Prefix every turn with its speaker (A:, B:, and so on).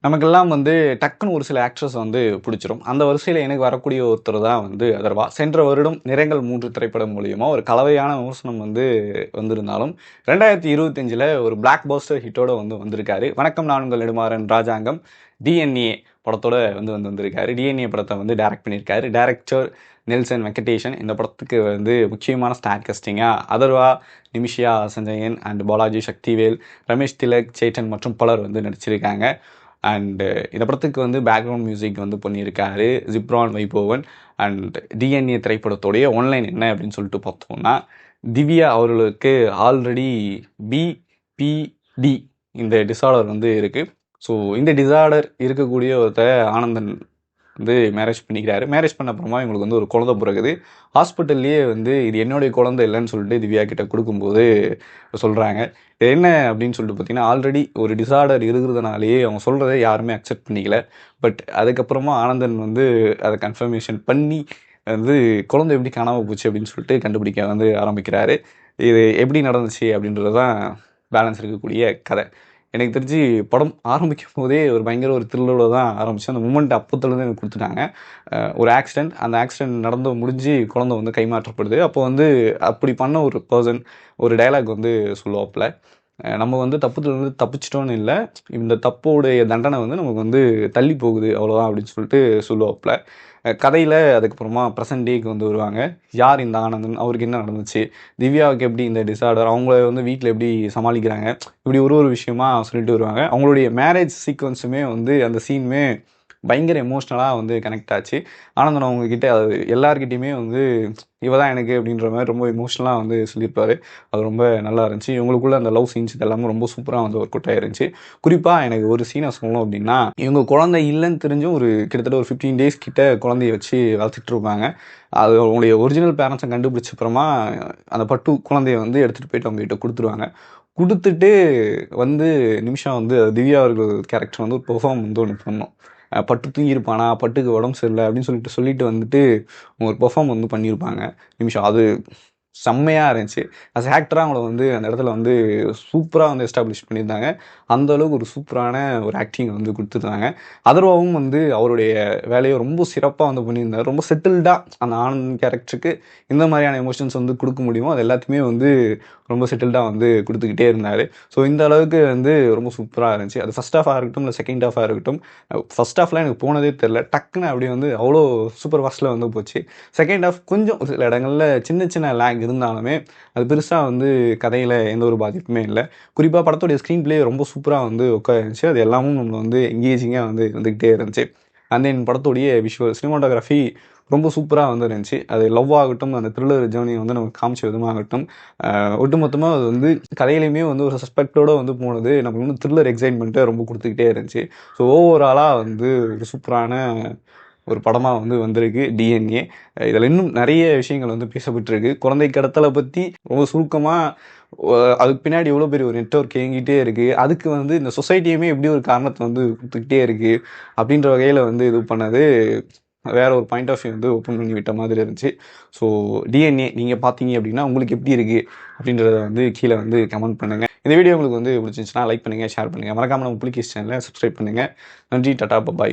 A: நமக்கெல்லாம் வந்து டக்குன்னு ஒரு சில ஆக்ட்ரஸ் வந்து பிடிச்சிரும். அந்த வரிசையில எனக்கு வரக்கூடிய ஒருத்தர் தான் வந்து அதர்வா. சென்ற வருடம் நிறங்கள் 3 திரைப்படம் மூலியமா ஒரு கலவையான விமர்சனம் வந்து வந்திருந்தாலும், 2025ல ஒரு பிளாக் பஸ்டர் ஹிட்டோட வந்து வந்திருக்காரு. வணக்கம் நான் உங்கள் நெடுமாறன் ராஜாங்கம். டிஎன்ஏ படத்தோட வந்திருக்காரு. டிஎன்ஏ படத்தை வந்து டைரக்ட் பண்ணியிருக்காரு. டைரக்டர் நெல்சன் வெங்கடேஷன். இந்த படத்துக்கு வந்து முக்கியமான ஸ்டார் காஸ்டிங்காக அதர்வா, நிமிஷா சஞ்சயன் அண்ட் பாலாஜி சக்திவேல், ரமேஷ் திலக், சேட்டன் மற்றும் பலர் வந்து நடிச்சிருக்காங்க. அண்டு இந்த படத்துக்கு வந்து பேக்ரவுண்ட் மியூசிக் வந்து பண்ணியிருக்காரு ஜிப்ரான் வைபோவன். அண்ட் டிஎன்ஏ திரைப்படத்தோடைய ஒன்லைன் என்ன அப்படின்னு சொல்லிட்டு பார்த்தோம்னா, திவ்யா அவர்களுக்கு ஆல்ரெடி பிபிடி இந்த டிஸார்டர் வந்து இருக்குது. ஸோ இந்த டிஸார்டர் இருக்கக்கூடிய ஒருத்தர் ஆனந்தன் வந்து மேரேஜ் பண்ணிக்கிறாரு. மேரேஜ் பண்ண அப்புறமா இவங்களுக்கு வந்து ஒரு குழந்தை பிறகுது. ஹாஸ்பிட்டல்லையே வந்து இது என்னுடைய குழந்தை இல்லைன்னு சொல்லிட்டு திவ்யா கிட்ட கொடுக்கும்போது சொல்கிறாங்க. இது என்ன அப்படின்னு சொல்லிட்டு பார்த்தீங்கன்னா, ஆல்ரெடி ஒரு டிஸார்டர் இருக்கிறதுனாலேயே அவங்க சொல்கிறத யாருமே அக்செப்ட் பண்ணிக்கல. பட் அதுக்கப்புறமா ஆனந்தன் வந்து அதை கன்ஃபர்மேஷன் பண்ணி வந்து குழந்தை எப்படி காணாமல் போச்சு அப்படின்னு சொல்லிட்டு கண்டுபிடிக்க வந்து ஆரம்பிக்கிறாரு. இது எப்படி நடந்துச்சு அப்படின்றது தான் பேலன்ஸ் இருக்கக்கூடிய கதை. எனக்கு தெரிஞ்சு படம் ஆரம்பிக்கும் போதே ஒரு பயங்கர ஒரு த்ரில்லோட தான் ஆரம்பிச்சு. அந்த மூமெண்ட் அப்போத்துலேருந்து எனக்கு கொடுத்துட்டாங்க. ஒரு ஆக்சிடென்ட், அந்த ஆக்சிடென்ட் நடந்து முடிஞ்சு குழந்தை வந்து கைமாற்றப்படுது. அப்போ வந்து அப்படி பண்ண ஒரு பர்சன் ஒரு டைலாக் வந்து சொல்லுவாப்புல, நம்ம வந்து தப்புலேருந்து தப்பிச்சிட்டோன்னு இல்லை, இந்த தப்போடைய தண்டனை வந்து நமக்கு வந்து தள்ளி போகுது அவ்வளோதான் அப்படின்னு சொல்லிட்டு சொல்லுவாப்புல. கதையில் அதுக்கப்புறமா ப்ரெசன்ட் டேக்கு வந்து வருவாங்க. யார் இந்த ஆனந்தன், அவருக்கு என்ன நடந்துச்சு, திவ்யாவுக்கு எப்படி இந்த டிஸார்டர், அவங்கள வந்து வீட்டில் எப்படி சமாளிக்கிறாங்க, இப்படி ஒரு விஷயமா சொல்லிட்டு வருவாங்க. அவங்களுடைய மேரேஜ் சீக்வன்ஸுமே வந்து அந்த சீனுமே பயங்கர எமோஷ்னலாக வந்து கனெக்ட் ஆச்சு. ஆனந்தன் அவங்கக்கிட்ட அது எல்லாருக்கிட்டையுமே வந்து இவ தான் எனக்கு அப்படின்ற மாதிரி ரொம்ப எமோஷ்னலாக வந்து சொல்லியிருப்பார். அது ரொம்ப நல்லா இருந்துச்சு. இவங்களுக்குள்ள அந்த லவ் சீன்ஸ் இதெல்லாமே ரொம்ப சூப்பராக வந்து ஒர்க் அவுட் ஆயிருந்துச்சு. குறிப்பாக எனக்கு ஒரு சீனை சொல்லணும் அப்படின்னா, இவங்க குழந்தை இல்லைன்னு தெரிஞ்சும் கிட்டத்தட்ட ஒரு 15 டேஸ் கிட்ட குழந்தைய வச்சு வளர்த்துட்டு இருப்பாங்க. அது அவங்களுடைய ஒரிஜினல் பேரண்ட்ஸை கண்டுபிடிச்ச அப்புறமா அந்த பட்டு குழந்தைய வந்து எடுத்துகிட்டு போயிட்டு அவங்ககிட்ட கொடுத்துருவாங்க. கொடுத்துட்டு வந்து நிமிஷா வந்து திவ்யா அவர்கள் கேரக்டர் வந்து ஒரு பெர்ஃபார்ம் வந்து ஒன்று பண்ணோம். பட்டு தூங்கியிருப்பானா, பட்டுக்கு உடம்பு சரியில்லை அப்படின்னு சொல்லிட்டு வந்துட்டு ஒரு பெர்ஃபார்ம் வந்து பண்ணியிருப்பாங்க நிமிஷம். அது செம்மையாக இருந்துச்சு. அஸ் ஆக்டராக அவங்கள வந்து அந்த இடத்துல வந்து சூப்பராக வந்து எஸ்டாப்ளிஷ் பண்ணியிருந்தாங்க. அந்த அளவுக்கு ஒரு சூப்பரான ஒரு ஆக்டிங் வந்து கொடுத்துருந்தாங்க. அதர்வாவும் வந்து அவருடைய வேலையை ரொம்ப சிறப்பாக வந்து பண்ணியிருந்தார். ரொம்ப செட்டில்டாக அந்த ஆனந்த் கேரக்டருக்கு எந்த மாதிரியான எமோஷன்ஸ் வந்து கொடுக்க முடியுமோ அது எல்லாத்தையுமே வந்து ரொம்ப செட்டில்டாக வந்து கொடுத்துக்கிட்டே இருந்தார். ஸோ இந்த அளவுக்கு வந்து ரொம்ப சூப்பராக இருந்துச்சு. அது ஃபஸ்ட் ஹாஃபாக இருக்கட்டும் இல்லை செகண்ட் ஹாஃபாக இருக்கட்டும். ஃபஸ்ட் ஹாஃப்லாம் எனக்கு போனதே தெரில, டக்குன்னு அப்படி வந்து அவ்வளோ சூப்பர் ஃபாஸ்ட்டில் வந்து போச்சு. செகண்ட் ஹாஃப் கொஞ்சம் சில இடங்களில் சின்ன சின்ன லேக் இருந்தாலுமே அது பெருசாக வந்து கதையில் எந்த ஒரு பாதிப்புமே இல்லை. குறிப்பாக படத்துடைய ஸ்க்ரீன் பிளே ரொம்ப சூப்பராக வந்து உட்காந்துருந்துச்சு. அது எல்லாமும் நம்மளை வந்து எங்கேஜிங்காக வந்து இருந்துக்கிட்டே இருந்துச்சு. அண்ட் தென் படத்துடைய விஷுவல் சினிமாட்டோகிராஃபி ரொம்ப சூப்பராக வந்து இருந்துச்சு. அது லவ் ஆகட்டும், அந்த த்ரில்லர் ஜேர்னி வந்து நமக்கு காமிச்ச விதமாகட்டும், ஒட்டுமொத்தமாக அது வந்து கதையிலையுமே வந்து ஒரு சஸ்பெக்டோடு வந்து போனது நமக்கு வந்து த்ரில்லர் எக்ஸைட்மெண்ட்டை ரொம்ப கொடுத்துக்கிட்டே இருந்துச்சு. ஸோ ஓவராலாக வந்து ஒரு சூப்பரான ஒரு படமாக வந்து வந்திருக்கு டிஎன்ஏ. இதில் இன்னும் நிறைய விஷயங்கள் வந்து பேசப்பட்டிருக்கு. குழந்தை கடத்தலை பற்றி ரொம்ப சுருக்கமாக, அதுக்கு பின்னாடி எவ்வளோ பெரிய ஒரு நெட்வொர்க் இயங்கிட்டே இருக்குது, அதுக்கு வந்து இந்த சொசைட்டியுமே எப்படி ஒரு காரணத்தை வந்து கொடுத்துக்கிட்டே இருக்குது அப்படின்ற வகையில் வந்து இது பண்ணது வேற ஒரு பாயிண்ட் ஆஃப் வியூ வந்து ஓப்பன் பண்ணி விட்ட மாதிரி இருந்துச்சு. ஸோ டிஎன்ஏ நீங்கள் பார்த்தீங்க அப்படின்னா உங்களுக்கு எப்படி இருக்குது அப்படின்றத வந்து கீழே வந்து கமெண்ட் பண்ணுங்கள். இந்த வீடியோ உங்களுக்கு வந்து பிடிச்சிருந்துச்சுன்னா லைக் பண்ணுங்கள், ஷேர் பண்ணுங்கள். மறக்காமல் நம்ம புலிகேஸ் சேனலை சப்ஸ்கிரைப் பண்ணுங்கள். நன்றி, டாடா, பபாய்.